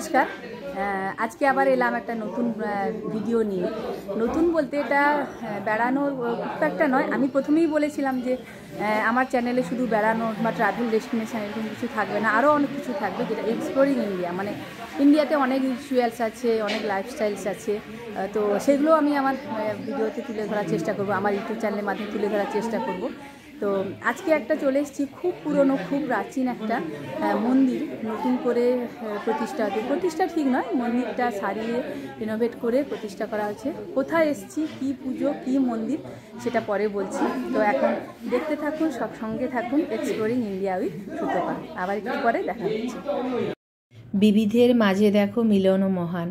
নমস্কার। আজকে আবার এলাম একটা নতুন ভিডিও নিয়ে। নতুন বলতে এটা বেড়ানোর খুব একটা নয়। আমি প্রথমেই বলেছিলাম যে আমার চ্যানেলে শুধু বেড়ানো বা ট্রাভেল ডেস্টিনেশন এরকম কিছু থাকবে না, আরও অনেক কিছু থাকবে, যেটা এক্সপ্লোরিং ইন্ডিয়া। মানে ইন্ডিয়াতে অনেক রিচুয়ালস আছে, অনেক লাইফস্টাইলস আছে, তো সেগুলো আমি আমার ভিডিওতে তুলে ধরার চেষ্টা করব, আমার ইউটিউব চ্যানেলের মাধ্যমে তুলে ধরার চেষ্টা করব। তো আজকে একটা চলে এসেছি, খুব পুরনো, খুব প্রাচীন একটা মন্দির নতুন করে প্রতিষ্ঠা ঠিক নয়, মন্দিরটা সারিয়ে রিনোভেট করে প্রতিষ্ঠা করা হয়েছে। কোথায় এসেছি, কী পুজো, কী মন্দির, সেটা পরে বলছি। তো এখন দেখতে থাকুন, সব সঙ্গে থাকুন, এক্সপ্লোরিং ইন্ডিয়া উইথ সুতপা। আবার একটু পরে দেখা হচ্ছে। বিবিধের মাঝে দেখো মিলন মহান।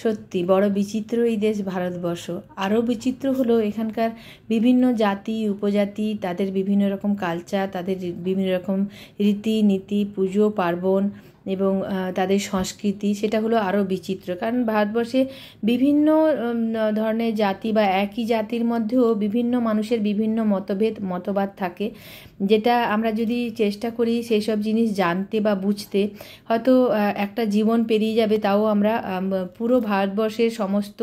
সত্যি বড় বিচিত্র এই দেশ ভারতবর্ষ। আরও বিচিত্র হলো এখানকার বিভিন্ন জাতি উপজাতি, তাদের বিভিন্ন রকম কালচার, তাদের বিভিন্ন রকম রীতিনীতি, পুজো পার্বণ এবং তাদের সংস্কৃতি, সেটা হলো আরও বিচিত্র। কারণ ভারতবর্ষে বিভিন্ন ধরনের জাতি বা একই জাতির মধ্যেও বিভিন্ন মানুষের বিভিন্ন মতবাদ থাকে, যেটা আমরা যদি চেষ্টা করি সেই সব জিনিস জানতে বা বুঝতে, হয়তো একটা জীবন পেরিয়ে যাবে, তাও আমরা পুরো ভারতবর্ষের সমস্ত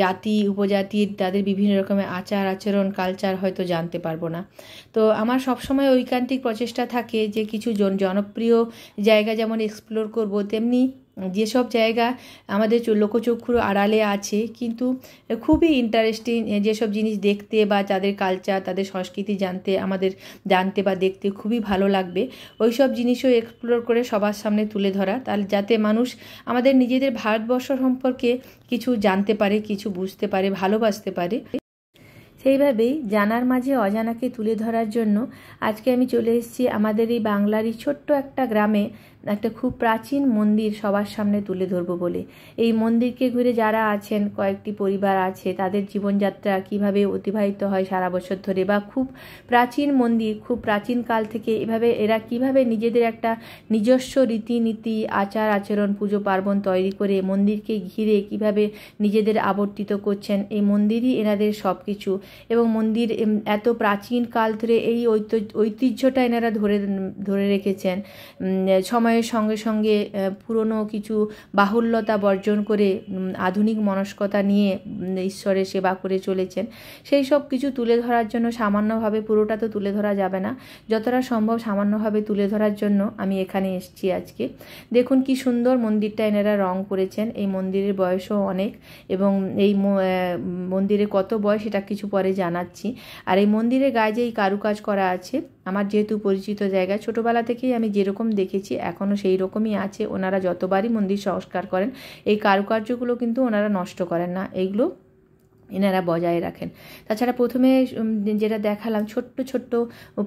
জাতি উপজাতির তাদের বিভিন্ন রকমের আচার আচরণ কালচার হয়তো জানতে পারবো না। তো আমার সবসময় ঐকান্তিক প্রচেষ্টা থাকে যে কিছু জনপ্রিয় জায়গা যেমন এক্সপ্লোর করব, তেমনি যেসব জায়গা আমাদের লোকচক্ষুর আড়ালে আছে কিন্তু খুবই ইন্টারেস্টিং, যেসব জিনিস দেখতে বা তাদের কালচার তাদের সংস্কৃতি জানতে বা দেখতে খুবই ভালো লাগবে, ওই সব জিনিসও এক্সপ্লোর করে সবার সামনে তুলে ধরা, তাহলে যাতে মানুষ আমাদের নিজেদের ভারতবর্ষ সম্পর্কে কিছু জানতে পারে, কিছু বুঝতে পারে, ভালোবাসতে পারে। সেইভাবেই জানার মাঝে অজানাকে তুলে ধরার জন্য আজকে আমি চলে এসেছি আমাদের এই বাংলারই ছোট্ট একটা গ্রামে, একটা খুব প্রাচীন মন্দির সবার সামনে তুলে ধরবো বলে। এই মন্দিরকে ঘিরে যারা আছেন, কয়েকটি পরিবার আছে, তাদের জীবনযাত্রা কিভাবে অতিবাহিত হয় সারা বছর ধরে, বা খুব প্রাচীন মন্দির, খুব প্রাচীন কাল থেকে এভাবে এরা কিভাবে নিজেদের একটা নিজস্ব রীতিনীতি আচার আচরণ পুজো পার্বণ তৈরি করে মন্দিরকে ঘিরে কিভাবে নিজেদের আবর্তিত করছেন, এই মন্দিরই এনাদের সব কিছু। এবং মন্দির এত প্রাচীন কাল ধরে এই ঐতিহ্যটা এনারা ধরে রেখেছেন। সময়ের সঙ্গে সঙ্গে পুরনো কিছু বাহুল্যতা বর্জন করে আধুনিক মনস্কতা নিয়ে ঈশ্বরের সেবা করে চলেছেন। সেই সব কিছু তুলে ধরার জন্য সামান্যভাবে, পুরোটা তো তুলে ধরা যাবে না, যতটা সম্ভব সামান্যভাবে তুলে ধরার জন্য আমি এখানে এসেছি আজকে। দেখুন কি সুন্দর মন্দিরটা এনারা রং করেছেন। এই মন্দিরের বয়সও অনেক, এবং এই মন্দিরে কত বয়স এটা কিছু পরে জানাচ্ছি। আর এই মন্দিরের গায়ে যে এই কারুকাজ করা আছে, আমার যেহেতু পরিচিত জায়গা, ছোটোবেলা থেকেই আমি যেরকম দেখেছি এখনও সেই রকমই আছে। ওনারা যতবারই মন্দির সংস্কার করেন এই কারুকার্যগুলো কিন্তু ওনারা নষ্ট করেন না, এইগুলো এনারা বজায় রাখেন। তাছাড়া প্রথমে যেটা দেখালাম ছোট্ট ছোট্ট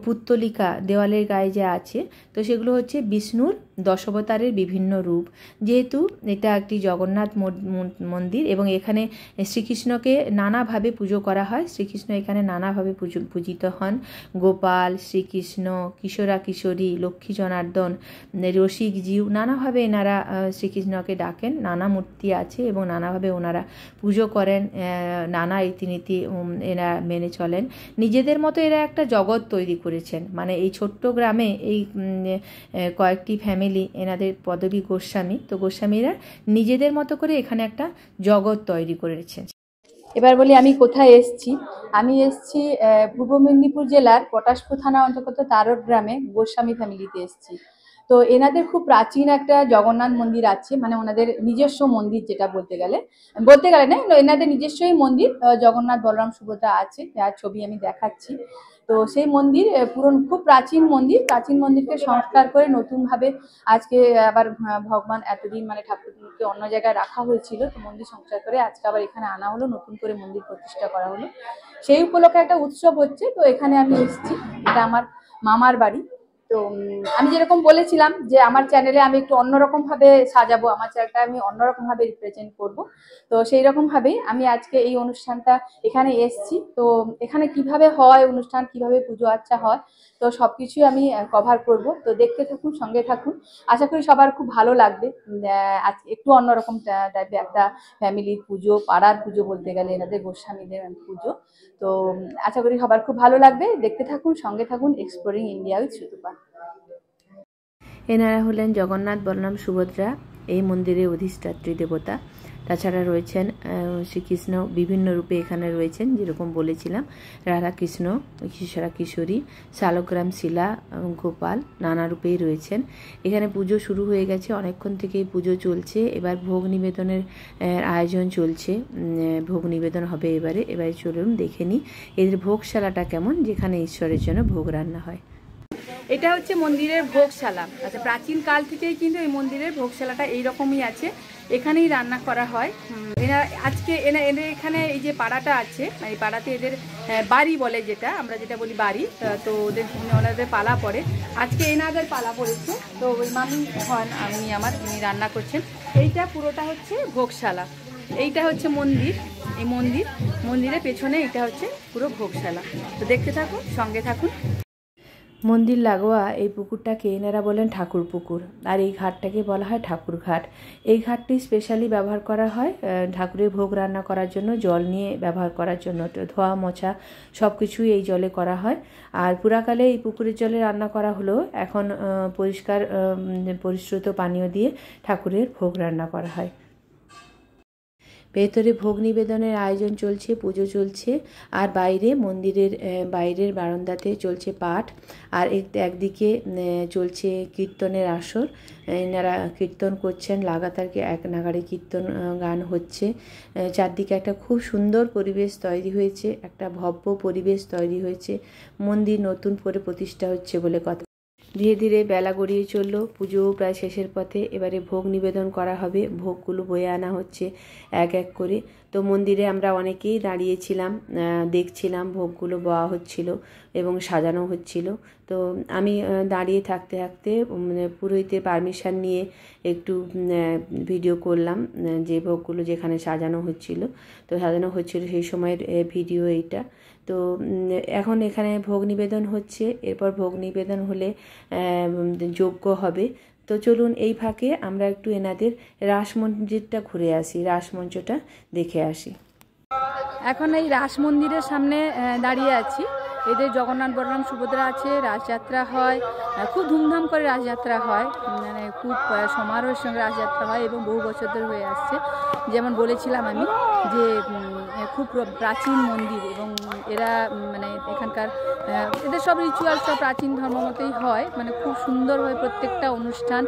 পুত্তলিকা দেওয়ালের গায়ে যে আছে, তো সেগুলো হচ্ছে বিষ্ণুর দশাবতারের বিভিন্ন রূপ। যেহেতু এটা একটি জগন্নাথ মন্দির এবং এখানে শ্রীকৃষ্ণকে নানাভাবে পুজো করা হয়, শ্রীকৃষ্ণ এখানে নানাভাবে পূজিত হন। গোপাল, শ্রীকৃষ্ণ, কিশোরা কিশোরী, লক্ষ্মী জনার্দন, রসিক জীব, নানাভাবে এনারা শ্রীকৃষ্ণকে ডাকেন। নানা মূর্তি আছে এবং নানাভাবে ওনারা পুজো করেন, নানা রীতিনীতি এরা মেনে চলেন। নিজেদের মতো এরা একটা জগৎ তৈরি করেছেন। মানে এই ছোট্ট গ্রামে এই কয়েকটি ফ্যামিলি, এনাদের পদবী গোস্বামী, তো গোস্বামীরা নিজেদের মতো করে এখানে একটা জগৎ তৈরি করেছেন। এবার বলি আমি কোথায় এসেছি। আমি এসেছি পূর্ব মেদিনীপুর জেলার পটাশপুর থানা অন্তর্গত তারক গ্রামে গোস্বামী ফ্যামিলিতে এসেছি। তো এনাদের খুব প্রাচীন একটা জগন্নাথ মন্দির আছে, মানে ওনাদের নিজস্ব মন্দির, যেটা বলতে গেলে না, এনাদের নিজস্বই মন্দির জগন্নাথ বলরাম সুভদ্রা আছে, যার ছবি আমি দেখাচ্ছি। তো সেই মন্দির খুব প্রাচীন মন্দিরকে সংস্কার করে নতুনভাবে আজকে আবার ভগবান এতদিন মানে ঠাকুরকে অন্য জায়গায় রাখা হয়েছিল, তো মন্দির সংস্কার করে আজকে আবার এখানে আনা হলো, নতুন করে মন্দির প্রতিষ্ঠা করা হলো। সেই উপলক্ষে একটা উৎসব হচ্ছে, তো এখানে আমি এসেছি। এটা আমার মামার বাড়ি। তো আমি যেরকম বলেছিলাম যে আমার চ্যানেলে আমি একটু অন্যরকম ভাবে সাজাবো, আমার চ্যানেলটা আমি অন্যরকম ভাবে রিপ্রেজেন্ট করব। তো সেই রকম ভাবেই আমি আজকে এই অনুষ্ঠানটা এখানে এসেছি। তো এখানে কিভাবে হয় অনুষ্ঠান, কিভাবে পুজো আর্চা হয়, তো সবকিছুই আমি কভার করব। তো দেখতে থাকুন, সঙ্গে থাকুন, আশা করি সবার খুব ভালো লাগবে। আজকে একটু অন্যরকম টাইপের একটা ফ্যামিলির পুজো, পাড়ার পুজো বলতে গেলে, এনাদের গোস্বামীদের পুজো। তো আশা করি সবার খুব ভালো লাগবে। দেখতে থাকুন, সঙ্গে থাকুন, এক্সপ্লোরিং ইন্ডিয়া উইথ সুতপা। এনারা হলেন জগন্নাথ বলরাম সুভদ্রা, এই মন্দিরের অধিষ্ঠাত্রী দেবতা। তাছাড়া রয়েছেন শ্রীকৃষ্ণ বিভিন্ন রূপে এখানে রয়েছেন, যেরকম বলেছিলাম রাধাকৃষ্ণ, কিশোরা কিশোরী, শালগ্রাম শিলা, গোপাল নানা রূপেই রয়েছেন। এখানে পুজো শুরু হয়ে গেছে, অনেকক্ষণ থেকেই পুজো চলছে। এবার ভোগ নিবেদনের আয়োজন চলছে, ভোগ নিবেদন হবে এবারে চলুন দেখে নিই এদের ভোগশালাটা কেমন, যেখানে ঈশ্বরের জন্য ভোগ রান্না হয়। এটা হচ্ছে মন্দিরের ভোগশালা। আচ্ছা, প্রাচীন কাল থেকেই কিন্তু এই মন্দিরের ভোগশালাটা এইরকমই আছে, এখানেই রান্না করা হয়। এদের এখানে এই যে পাড়াটা আছে, এই পাড়াতে এদের বাড়ি বলে, যেটা আমরা যেটা বলি বাড়ি, তো ওনাদের পালা পড়ে। আজকে এনাদের পালা পড়েছে, তো ওই মামি হন ইনি রান্না করছেন। এইটা পুরোটা হচ্ছে ভোগশালা, এইটা হচ্ছে মন্দির। এই মন্দিরের পেছনে এটা হচ্ছে পুরো ভোগশালা। তো দেখতে থাকুন, সঙ্গে থাকুন। মন্দির লাগোয়া এই পুকুরটাকে এনারা বলেন ঠাকুর পুকুর, আর এই ঘাটটাকে বলা হয় ঠাকুর ঘাট। এই ঘাটটি স্পেশালি ব্যবহার করা হয় ঠাকুরের ভোগ রান্না করার জন্য, জল নিয়ে ব্যবহার করার জন্য, ধোয়া মোছা সব কিছুই এই জলে করা হয়। আর পুরাকালে এই পুকুরের জলে রান্না করা হলেও এখন পরিষ্কার পরিশ্রুত পানীয় দিয়ে ঠাকুরের ভোগ রান্না করা হয়। ভেতরে ভোগ নিবেদনের আয়োজন চলছে, পুজো চলছে, আর বাইরে মন্দিরের বাইরের বারান্দাতে চলছে পাঠ। আর একদিকে চলছে কীর্তনের আসর, এনারা কীর্তন করছেন লাগাতার, এক নাগাড়ে কীর্তন গান হচ্ছে। চারদিকে একটা খুব সুন্দর পরিবেশ তৈরি হয়েছে, একটা ভব্য পরিবেশ তৈরি হয়েছে। মন্দির নতুন করে প্রতিষ্ঠা হচ্ছে বলে কথা। ধীরে ধীরে বেলা গড়িয়ে চলল, পুজোও প্রায় শেষের পথে। এবারে ভোগ নিবেদন করা হবে, ভোগগুলো বয়ে আনা হচ্ছে এক এক করে। তো মন্দিরে আমরা অনেকেই দাঁড়িয়েছিলাম, দেখছিলাম ভোগগুলো বওয়া হচ্ছিল এবং সাজানো হচ্ছিল। তো আমি দাঁড়িয়ে থাকতে থাকতে পুরোহিতের পারমিশন নিয়ে একটু ভিডিও করলাম, যে ভোগগুলো যেখানে সাজানো হচ্ছিল সেই সময়ের ভিডিও এইটা। তো এখন এখানে ভোগ নিবেদন হচ্ছে, এরপর ভোগ নিবেদন হলে যজ্ঞ হবে। তো চলুন এই ফাঁকে আমরা একটু এনাদের রাস মন্দিরটা ঘুরে আসি, রাস মঞ্চটা দেখে আসি। এখন এই রাস মন্দিরের সামনে দাঁড়িয়ে আছি। এদের জগন্নাথ বলরাম সুভদ্রা আছে, রাসযাত্রা হয়, খুব ধুমধাম করে রাসযাত্রা হয়, মানে খুব সমারোহের সঙ্গে রাসযাত্রা হয় এবং বহু বছর ধরে হয়ে আসছে। যেমন বলেছিলাম আমি যে খুব প্রাচীন মন্দির, এবং এরা মানে এখানকার এদের সব রিচুয়াল সব প্রাচীন ধর্ম মতেই হয়, মানে খুব সুন্দরভাবে প্রত্যেকটা অনুষ্ঠান,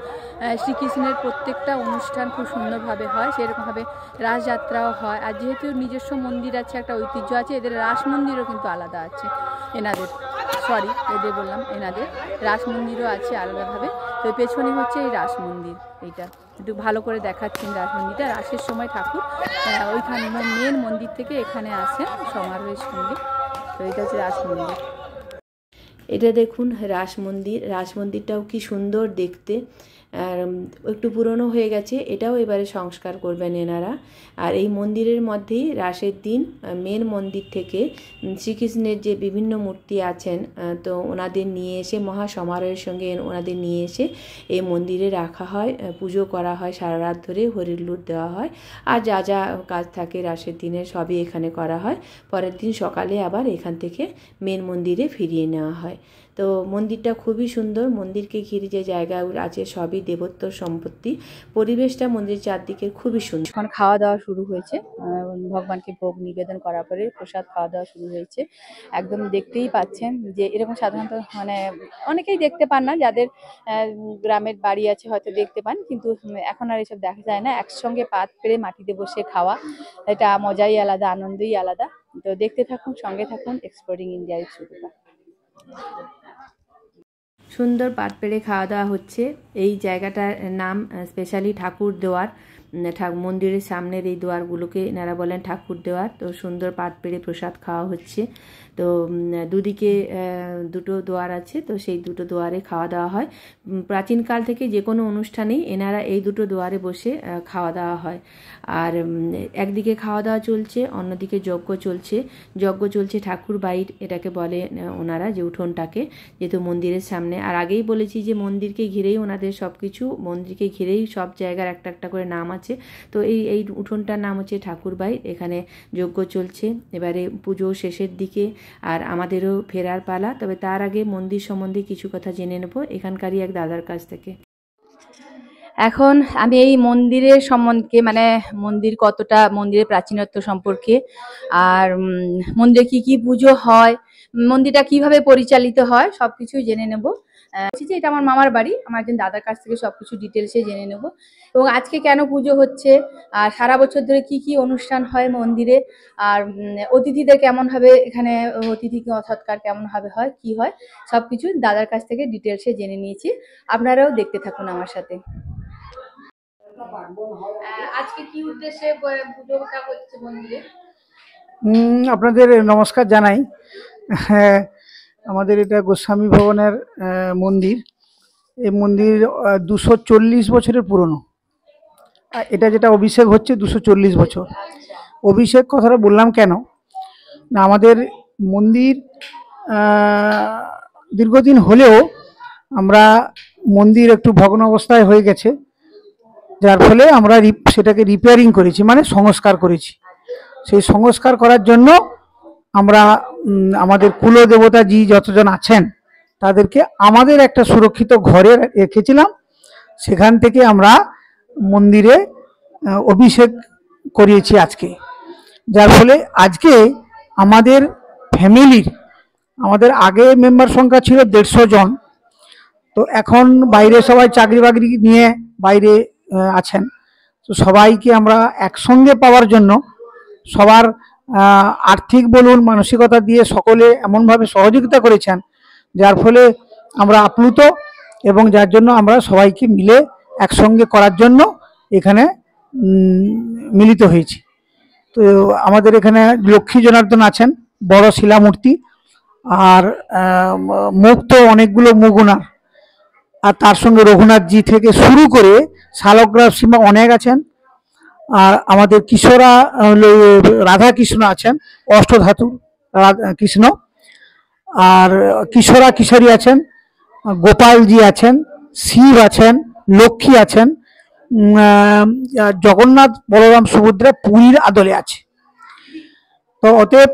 শ্রীকৃষ্ণের প্রত্যেকটা অনুষ্ঠান খুব সুন্দরভাবে হয়, সেরকমভাবে রাসযাত্রাও হয়। আর যেহেতু নিজস্ব মন্দির আছে, একটা ঐতিহ্য আছে, এদের রাস মন্দিরও কিন্তু আলাদা আছে এনাদের রাস মন্দিরও আছে আলাদাভাবে। তো পেছনে হচ্ছে এই রাস মন্দির, এইটা একটু ভালো করে দেখাচ্ছেন রাস মন্দিরটা। রাসের সময় ঠাকুর ওইখানে মেন মন্দির থেকে এখানে আসেন সমারোহের সঙ্গে। তো এটা হচ্ছে রাস মন্দির। এটা দেখুন রাস মন্দিরটাও কি সুন্দর দেখতে, আর একটু পুরনো হয়ে গেছে, এটাও এবারে সংস্কার করবেন এনারা। আর এই মন্দিরের মধ্যেই রাসের দিন মেন মন্দির থেকে শ্রীকৃষ্ণের যে বিভিন্ন মূর্তি আছেন, তো ওনাদের নিয়ে এসে মহা সমারোহের সঙ্গে ওনাদের নিয়ে এসে এই মন্দিরে রাখা হয়, পুজো করা হয়, সারা রাত ধরে হরিলুট দেওয়া হয়। আর যা যা কাজ থাকে রাসের দিনে সবই এখানে করা হয়। পরের দিন সকালে আবার এখান থেকে মেন মন্দিরে ফিরিয়ে নেওয়া হয়। তো মন্দিরটা খুবই সুন্দর, মন্দিরকে ঘিরে যে জায়গাগুলো আছে সবই দেবত্ব সম্পত্তি। পরিবেশটা মন্দির চারদিকে খুবই সুন্দর। এখন খাওয়া দাওয়া শুরু হয়েছে, ভগবানকে ভোগ নিবেদন করার পরে প্রসাদ খাওয়া দাওয়া শুরু হয়েছে। একদম দেখতেই পাচ্ছেন যে এরকম সাধারণত মানে অনেকেই দেখতে পান না, যাদের গ্রামের বাড়ি আছে হয়তো দেখতে পান, কিন্তু এখন আর এসব দেখা যায় না। একসঙ্গে পাত পেরে মাটিতে বসে খাওয়া, এটা মজাই আলাদা, আনন্দই আলাদা। তো দেখতে থাকুন, সঙ্গে থাকুন, এক্সপ্লোরিং ইন্ডিয়া এর শুরুটা। সুন্দর পাট পেড়ে খাওয়া দাওয়া হচ্ছে। এই জায়গাটার নাম স্পেশালি ঠাকুর দেওয়ার, মন্দিরের সামনের এই দুয়ারগুলোকে এনারা বলেন ঠাকুর দেওয়ার। তো সুন্দর পাট পেড়ে প্রসাদ খাওয়া হচ্ছে। তো দুদিকে দুটো দুয়ার আছে, তো সেই দুটো দুয়ারে খাওয়া দাওয়া হয়। প্রাচীনকাল থেকে যে কোনো অনুষ্ঠানেই এনারা এই দুটো দুয়ারে বসে খাওয়া দাওয়া হয়। আর একদিকে খাওয়া দাওয়া চলছে, অন্যদিকে যজ্ঞ চলছে ঠাকুর বাইর এটাকে বলে ওনারা, যে উঠোনটাকে, যেহেতু মন্দিরের সামনে। আর আগেই বলেছি যে মন্দিরকে ঘিরেই ওনাদের সব কিছু, মন্দিরকে ঘিরেই সব জায়গার একটা একটা করে নাম আছে। তো এই উঠোনটার নাম হচ্ছে ঠাকুর বাইর। এখানে যজ্ঞ চলছে, এবারে পুজো শেষের দিকে, আর আমাদেরও ফেরার পালা। তবে তার আগে মন্দির সম্বন্ধে কিছু কথা জেনে নেব এখানকারই এক দাদার কাছ থেকে। এখন আমি এই মন্দিরের সম্বন্ধে মানে মন্দির কতটা, মন্দিরের প্রাচীনত্ব সম্পর্কে, আর মন্দিরে কি কি পুজো হয়, মন্দিরটা কিভাবে পরিচালিত হয় সবকিছু জেনে নেব। বলছি যে এটা আমার মামার বাড়ি, আমার একজন দাদার কাছ থেকে সবকিছু ডিটেলসে জেনে নেব, এবং আজকে কেন পুজো হচ্ছে, আর সারা বছর ধরে কি কি অনুষ্ঠান হয় মন্দিরে, আর অতিথিদের কেমন ভাবে এখানে অতিথি সৎকার কেমন ভাবে হয়, কি হয়, সবকিছু দাদার কাছ থেকে ডিটেলসে জেনে নিয়েছি। আপনারাও দেখতে থাকুন আমার সাথে। আজকে কি উদ্দেশ্যে পুজোটা হচ্ছে মন্দিরে? আপনাদের নমস্কার জানাই। হ্যাঁ, আমাদের এটা গোস্বামী ভবনের মন্দির। এই মন্দির 240 বছরের পুরনো। এটা যেটা অভিষেক হচ্ছে 240 বছর। অভিষেক কথাটা বললাম কেন না, আমাদের মন্দির দীর্ঘদিন হলেও আমরা মন্দির একটু ভগ্ন অবস্থায় হয়ে গেছে, যার ফলে আমরা সেটাকে রিপেয়ারিং করেছি, মানে সংস্কার করেছি। সেই সংস্কার করার জন্য আমরা আমাদের কুলদেবতা জি যতজন আছেন তাদেরকে আমাদের একটা সুরক্ষিত ঘরে রেখেছিলাম। সেখান থেকে আমরা মন্দিরে অভিষেক করিয়েছি আজকে, যার ফলে আজকে আমাদের ফ্যামিলির, আমাদের আগে মেম্বার সংখ্যা ছিল 150 জন, তো এখন বাইরে সবাই চাকরি বাকরি নিয়ে বাইরে আছেন। তো সবাইকে আমরা একসঙ্গে পাওয়ার জন্য সবার আর্থিক বলুন মানসিকতা দিয়ে সকলে এমনভাবে সহযোগিতা করেছেন, যার ফলে আমরা আপ্লুত, এবং যার জন্য আমরা সবাইকে মিলে একসঙ্গে করার জন্য এখানে মিলিত হয়েছি। তো আমাদের এখানে লক্ষ্মী জনার্দন আছেন, বড় শিলামূর্তি, আর মুখ তো অনেকগুলো মুখ ওনার, আর তার সঙ্গে রঘুনাথজি থেকে শুরু করে শালগ্রাম সীমা অনেক আছেন। আর আমাদের কিশোরা রাধা কৃষ্ণ আছেন, অষ্টধাতু কৃষ্ণ, আর কিশোরা কিশোরী আছেন, গোপালজি আছেন, শিব আছেন, লক্ষ্মী আছেন, জগন্নাথ বলরাম সুভদ্রা পুরীর আদলে আছে। তো অতএব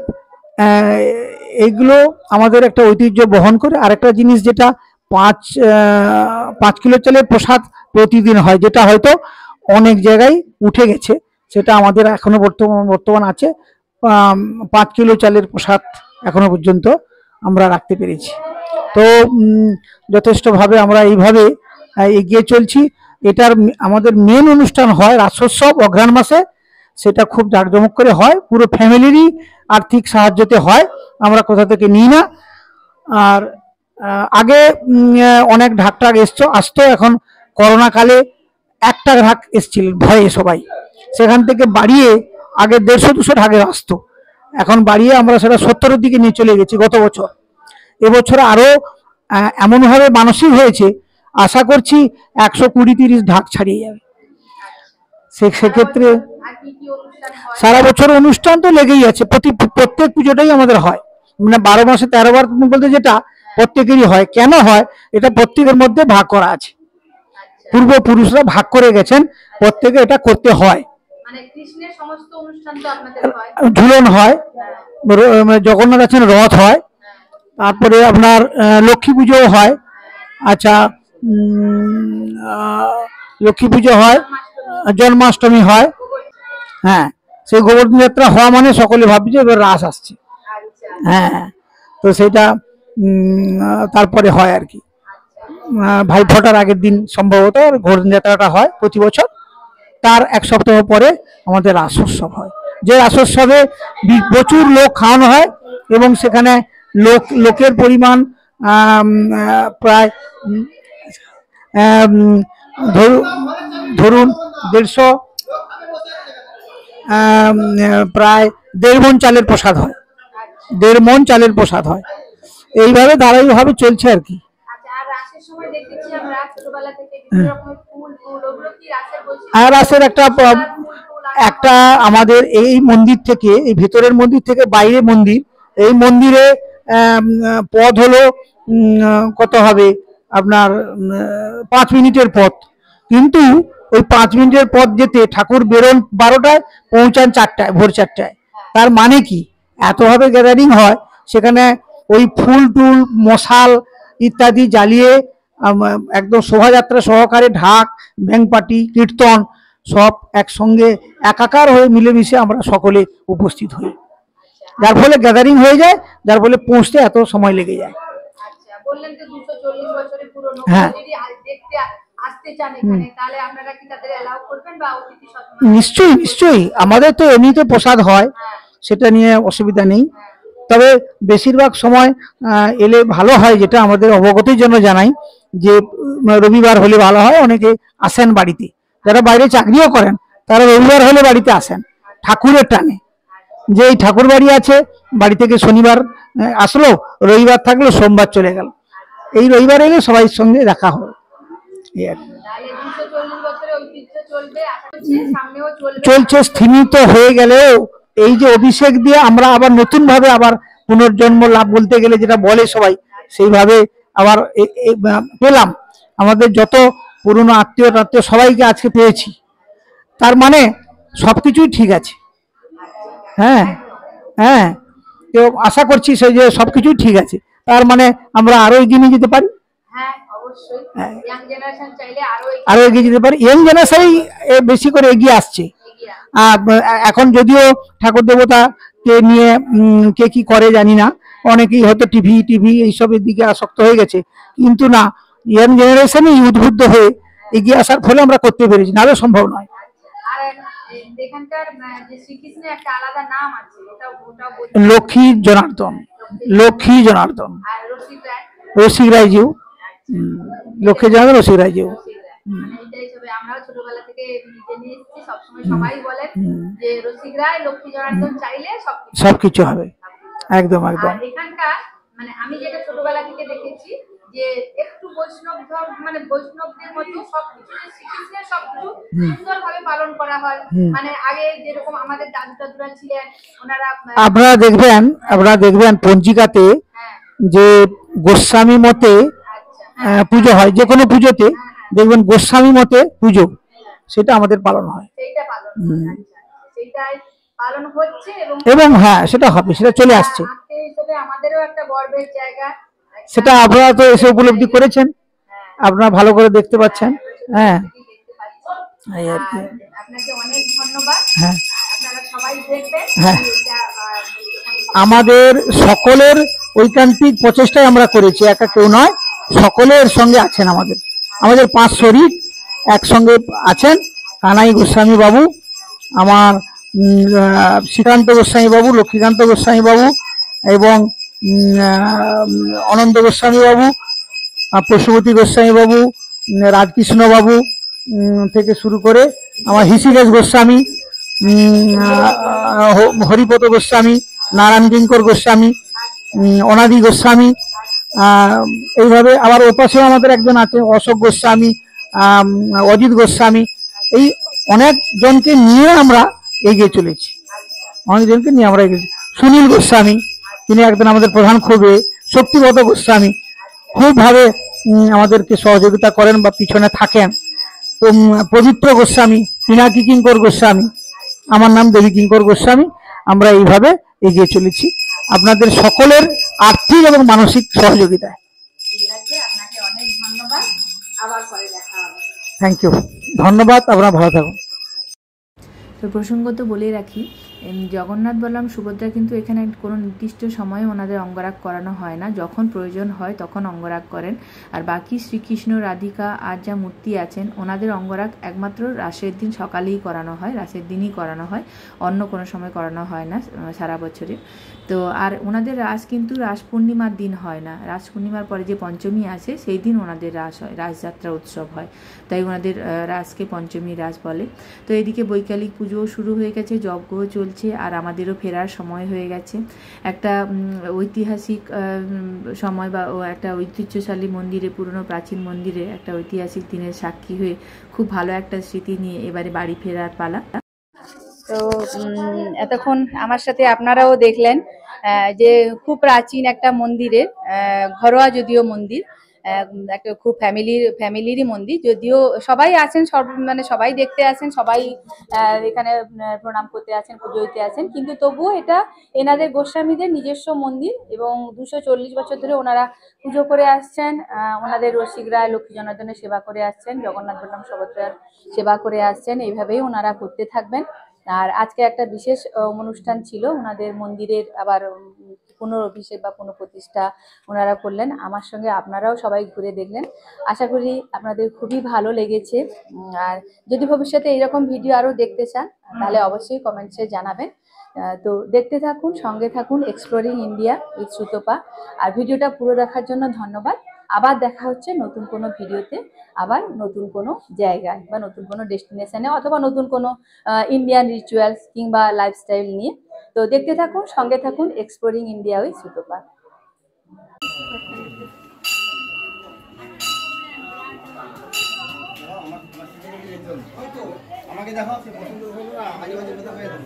এইগুলো আমাদের একটা ঐতিহ্য বহন করে। আরেকটা জিনিস যেটা 5 কিলো চালের প্রসাদ প্রতিদিন হয়, যেটা হয়তো অনেক জায়গায় উঠে গেছে, সেটা আমাদের এখনো বর্তমান আছে। 5 কিলো চালের প্রসাদ এখনো পর্যন্ত আমরা রাখতে পেরেছি। তো যথেষ্টভাবে আমরা এইভাবে এগিয়ে চলছি। এটার আমাদের মেন অনুষ্ঠান হয় রাসোৎসব অঘ্রাণ মাসে, সেটা খুব জাঁকজমক করে হয়, পুরো ফ্যামিলিরই আর্থিক সাহায্যতে হয়, আমরা কোথা থেকে নিই না। আর আগে অনেক ঢাক টাক আসতো, এখন করোনা কালে একটা ঢাক এসছিল ভয়ে সবাই, সেখান থেকে বাড়িয়ে আগে 150-200 ঢাকের আসতো, এখন বাড়িয়ে আমরা সেটা 70-এর দিকে নিয়ে চলে গেছি গত বছর। এবছর আরো এমনভাবে মানসিক হয়েছে, আশা করছি 120-30 ঢাক ছাড়িয়ে যাবে। সেক্ষেত্রে সারা বছর অনুষ্ঠান তো লেগেই আছে, প্রত্যেক পুজোটাই আমাদের হয়, মানে 12 মাসে 13 বার বলতে যেটা প্রত্যেকেরই হয়। কেন হয় এটা প্রত্যেকের মধ্যে ভাগ করা আছে, পূর্বপুরুষরা ভাগ করে গেছেন, প্রত্যেকে এটা করতে হয়। ঝুলন হয়, জগন্নাথ আছেন রথ হয়, তারপরে আপনার লক্ষ্মী পুজোও হয়। আচ্ছা, লক্ষ্মী পুজো হয়, জন্মাষ্টমী হয়। হ্যাঁ, সেই গোবর্ধন যাত্রা হওয়া মানে সকলে ভাবছে যে এবার রাস আসছে। হ্যাঁ, তো সেটা তারপরে হয় আর কি, ভাই ফোটার আগের দিন সম্ভবত গোবর্ধন যাত্রাটা হয় প্রতি বছর। তার 1 সপ্তাহ পরে আমাদের রাসোৎসব হয়, যে রাসোৎসবে প্রচুর লোক খাওয়ানো হয়, এবং সেখানে লোকের পরিমাণ প্রায় ধরুন 150, প্রায় 1.5 মণ চালের প্রসাদ হয়, 1.5 মণ চালের প্রসাদ হয়। এইভাবে ধারাবাহিকভাবে চলছে আর কি। আর রাসের একটা আমাদের এই মন্দির থেকে, এই ভেতরের মন্দির থেকে বাইরে মন্দির, এই মন্দিরে পথ হলো কত হবে আপনার 5 মিনিটের পথ, কিন্তু ওই 5 মিনিটের পথ যেতে ঠাকুর বেরোন 12টায়, পৌঁছান 4টায়, ভোর 4টায়। তার মানে কি, এতভাবে গ্যাদারিং হয় সেখানে, ওই ফুল টুল মশাল ইত্যাদি জ্বালিয়ে একদম শোভাযাত্রা সহকারে ঢাক, ব্যাংপাটি, কীর্তন সব একসঙ্গে একাকার হয়ে মিলেমিশে আমরা সকলে উপস্থিত হই, যার ফলে গ্যাদারিং হয়ে যায়, যার ফলে পৌঁছতে এত সময় লেগে যায়। আচ্ছা, বললেন যে 240 বছরের পুরনো, হ্যাঁ। যদি দেখতে আসতে চান এখানে, তাহলে আপনারা কি তাদের অ্যালাউ করবেন বা অতিথি নিশ্চয়ই নিশ্চয়ই, আমাদের তো এমনিতে প্রসাদ হয়, সেটা নিয়ে অসুবিধা নেই। তবে বেশিরভাগ সময় এলে ভালো হয়, যেটা আমাদের অবগতির জন্য জানাই, যে রবিবার হলে ভালো হয়। অনেকে আসেন বাড়িতে, যারা বাইরে চাকরিও করেন তারা রবিবার হলে বাড়িতে আসেন ঠাকুরের টানে, যে এই ঠাকুর বাড়ি আছে, বাড়ি থেকে শনিবার আসলো, রবিবার থাকলো, সোমবার চলে গেল। এই রবিবার এলে সবাই সঙ্গে দেখা হবে। চলছে, স্থিমিত হয়ে গেলেও এই যে অভিষেক দিয়ে আমরা আবার নতুন ভাবে আবার পুনর্জন্ম লাভ বলতে গেলে যেটা বলে সবাই, সেইভাবে আবার পেলাম। আমাদের যত পুরনো আত্মীয় টাত্মীয় সবাইকে আজকে পেয়েছি, তার মানে সবকিছুই ঠিক আছে। হ্যাঁ হ্যাঁ, তো আশা করছি সেই যে সবকিছুই ঠিক আছে, তার মানে আমরা আরো এগিয়ে নিয়ে যেতে পারি। আরো এগিয়ে যেতে পারি, ইয়ং জেনারেশনই বেশি করে এগিয়ে আসছে। এখন যদিও ঠাকুর দেবতা কে নিয়ে কে কি করে জানি না, অনেকেই হয়তো টিভি এইসবের দিকে আসক্ত হয়ে গেছে, কিন্তু না, ইয়ং জেনারেশনই উদ্বুদ্ধ হয়ে এগিয়ে আসার ফলে আমরা করতে পেরেছি, নাহলে সম্ভব নয়। লক্ষ্মী জনার্দন, লক্ষ্মী জনার্দন, রসিক রায়জিউ, লক্ষ্মী জনার্দন, রসিক রায়জিউ। আমরাও ছোটবেলা থেকে জেনে এসেছি, সবসময় সবাই বলেন যে রসিক রায়, লক্ষ্মী জনার্দন চাইলে সবকিছু হবে। একদম একদম। এখানকার মানে আমি যেটা ছোটবেলা থেকে দেখেছি, যে একটু বৈষ্ণব মানে বৈষ্ণবদের মতো সবকিছু, শ্রীকৃষ্ণের সবকিছু সুন্দরভাবে পালন করা হয়। মানে আগে যেরকম আমাদের দাদু দাদুরা ছিলেন, ওনারা আপনারা দেখবেন পঞ্জিকাতে যে গোস্বামী মতে পুজো হয়, যে কোনো পুজোতে দেখবেন গোস্বামী মতে পুজো, সেটা আমাদের পালন হয়, এবং হ্যাঁ সেটা হবে, সেটা চলে আসছে। আমাদেরও একটা গর্বের জায়গা, সেটা আপনারা তো এসে উপলব্ধি করেছেন, আপনারা ভালো করে দেখতে পাচ্ছেন। হ্যাঁ, আপনাকে অনেক ধন্যবাদ। হ্যাঁ, আপনারা সবাই দেখবেন। হ্যাঁ, আমাদের সকলের ঐকান্তিক প্রচেষ্টায় আমরা করেছি, একা কেউ নয়, সকলের সঙ্গে আছেন। আমাদের 5 শরীর একসঙ্গে আছেন। কানাই গোস্বামী বাবু, আমার শ্রীকান্ত গোস্বামী বাবু, লক্ষ্মীকান্ত গোস্বামী বাবু, এবং অনন্ত গোস্বামী বাবু, পশুপতি গোস্বামী বাবু, রাজকৃষ্ণ বাবু থেকে শুরু করে আমার হৃষিকেশ গোস্বামী, হরিপদ গোস্বামী, নারায়ণ কিঙ্কর গোস্বামী, অনাদি গোস্বামী, এইভাবে আবার ওপাশে আমাদের একজন আছে অশোক গোস্বামী, অজিত গোস্বামী, এই অনেক জনকে নিয়ে আমরা এগিয়ে চলেছি, অনেকজনকে নিয়ে আমরা এগিয়ে। সুনীল গোস্বামী, তিনি একজন আমাদের প্রধান কবি, শক্তিগত গোস্বামী খুবভাবে আমাদেরকে সহযোগিতা করেন বা পিছনে থাকেন। পবিত্র গোস্বামী, পিনাকি কিঙ্কর গোস্বামী, আমার নাম দেবী কিঙ্কর গোস্বামী। আমরা এইভাবে এগিয়ে চলেছি আপনাদের সকলের আর্থিক এবং মানসিক সহযোগিতায়। আপনাকে অনেক ধন্যবাদ, আবার পরে দেখা হবে। থ্যাংক ইউ, ধন্যবাদ, আপনারা ভালো থাকুন। তো প্রসঙ্গত বলে রাখি, জগন্নাথ বলরাম সুভদ্রা কিন্তু এখানে কোনো নির্দিষ্ট সময়ে ওনাদের অঙ্গরাগ করানো হয় না, যখন প্রয়োজন হয় তখন অঙ্গরাগ করেন। আর বাকি শ্রীকৃষ্ণ, রাধিকা আর যা মূর্তি আছেন, ওনাদের অঙ্গরাগ একমাত্র রাসের দিন সকালেই করানো হয়, রাসের দিনই করানো হয়, অন্য কোনো সময় করানো হয় না সারা বছরে। তো আর ওনাদের রাস কিন্তু রাস পূর্ণিমার দিন হয় না, রাস পূর্ণিমার পরে যে পঞ্চমী আসে সেই দিন ওনাদের রাস হয়, রাসযাত্রা উৎসব হয়, তাই ওনাদের রাসকে পঞ্চমী রাস বলে। তো এদিকে বৈকালিক পুজোও শুরু হয়ে গেছে, যজ্ঞও চলছে, আর আমাদেরও ফেরার সময় হয়ে গেছে। একটা ঐতিহাসিক সময় বা একটা ঐতিহ্যশালী মন্দিরে, পুরনো প্রাচীন মন্দিরে একটা ঐতিহাসিক দিনের সাক্ষী হয়ে খুব ভালো একটা স্মৃতি নিয়ে এবারে বাড়ি ফেরার পালা। তো এতক্ষণ আমার সাথে আপনারাও দেখলেন যে খুব প্রাচীন একটা মন্দিরের, ঘরোয়া যদিও মন্দির, একটা খুব ফ্যামিলিরই মন্দির, যদিও সবাই আছেন, মানে সবাই দেখতে আসেন, সবাই এখানে প্রণাম করতে আছেন, পুজো দিতে আছেন, কিন্তু তবুও এটা এনাদের গোস্বামীদের নিজস্ব মন্দির এবং 240 বছর ধরে ওনারা পুজো করে আসছেন। ওনাদের রসিকরা লক্ষ্মী জনার্দনের সেবা করে আসছেন, জগন্নাথ বলরাম সুভদ্রার সেবা করে আসছেন, এইভাবেই ওনারা করতে থাকবেন। আর আজকে একটা বিশেষ অনুষ্ঠান ছিল, ওনাদের মন্দিরের আবার পুনরভিষেক বা পুনঃপ্রতিষ্ঠা ওনারা করলেন। আমার সঙ্গে আপনারাও সবাই ঘুরে দেখলেন, আশা করি আপনাদের খুবই ভালো লেগেছে। আর যদি ভবিষ্যতে এইরকম ভিডিও আরও দেখতে চান তাহলে অবশ্যই কমেন্টসে জানাবেন। তো দেখতে থাকুন, সঙ্গে থাকুন এক্সপ্লোরিং ইন্ডিয়া উইথ সুতপা। আর ভিডিওটা পুরো দেখার জন্য ধন্যবাদ। আবার দেখা হচ্ছে নতুন কোনো ভিডিওতে, আবার নতুন কোনো জায়গায় বা নতুন কোনো ডেস্টিনেশনে, অথবা নতুন কোনো ইন্ডিয়ান রিচুয়ালস কিংবা লাইফস্টাইল নিয়ে। তো দেখতে থাকুন, সঙ্গে থাকুন এক্সপ্লোরিং ইন্ডিয়া উইথ সুতপা। আমাকে দেখাও, সে পছন্দ হলো না, মাঝে মাঝে কথা হয়ে যাবে।